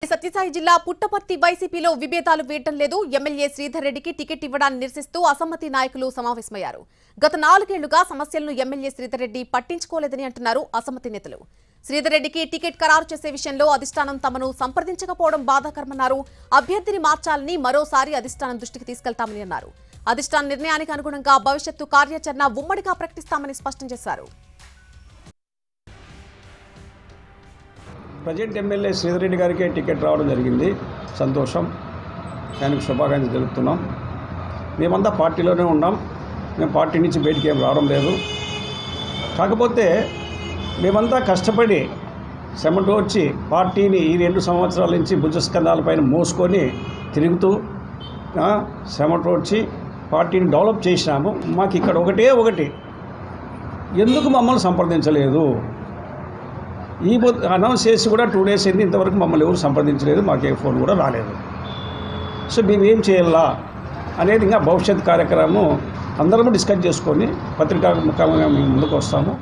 సత్యసాయి జిల్లా పుట్టపర్తి వైసీపీలో విభేదాలు వీడటం లేదు. ఎమ్మెల్యే శ్రీధర్ రెడ్డికి టికెట్ ఇవ్వడాన్ని నిరసిస్తూ అసమ్మతి నాయకులు సమావేశమయ్యారు. గత 4 ఏళ్లుగా సమస్యలను ఎమ్మెల్యే శ్రీధర్ రెడ్డి పట్టించుకోలేదని అంటున్నారు అసమ్మతి నేతలు. శ్రీధర్ రెడ్డికి టికెట్ ఖరారు చేసే విషయంలో అధిష్టానం తమను సంప్రదించకపోవడం బాధాకరమన్నారు. అభ్యర్థిని మార్చాలని మరోసారి అధిష్టానం దృష్టికి తీసుకెళ్తామని అన్నారు. అధిష్టాన నిర్ణయానికి అనుగుణంగా భవిష్యత్తు కార్యాచరణ ఉమ్మడిగా ప్రకటిస్తామని స్పష్టం చేశారు. ప్రజెంట్ ఎమ్మెల్యే శ్రీధర్ రెడ్డి గారికి టికెట్ రావడం జరిగింది. సంతోషం, ఆయనకు శుభాకాంక్షలు తెలుపుతున్నాం. మేమంతా పార్టీలోనే ఉన్నాం. మేము పార్టీ నుంచి బయటికి ఏం రావడం లేదు. కాకపోతే మేమంతా కష్టపడి వచ్చి పార్టీని ఈ 2 సంవత్సరాల నుంచి భుజస్కంధాలపైన మోసుకొని తిరుగుతూ వచ్చి పార్టీని డెవలప్ చేసినాము. మాకు ఇక్కడ ఒకటి ఎందుకు మమ్మల్ని సంప్రదించలేదు? ఈ అనౌన్స్ చేసి కూడా 2 డేస్ అయింది, ఇంతవరకు మమ్మల్ని ఎవరు సంప్రదించలేదు, మాకే ఫోన్ కూడా రాలేదు. సో మేము ఏం చేయాలా అనేది ఇంకా భవిష్యత్ కార్యక్రమం అందరము డిస్కస్ చేసుకొని పత్రికా ముఖంగా మేము ముందుకు వస్తాము.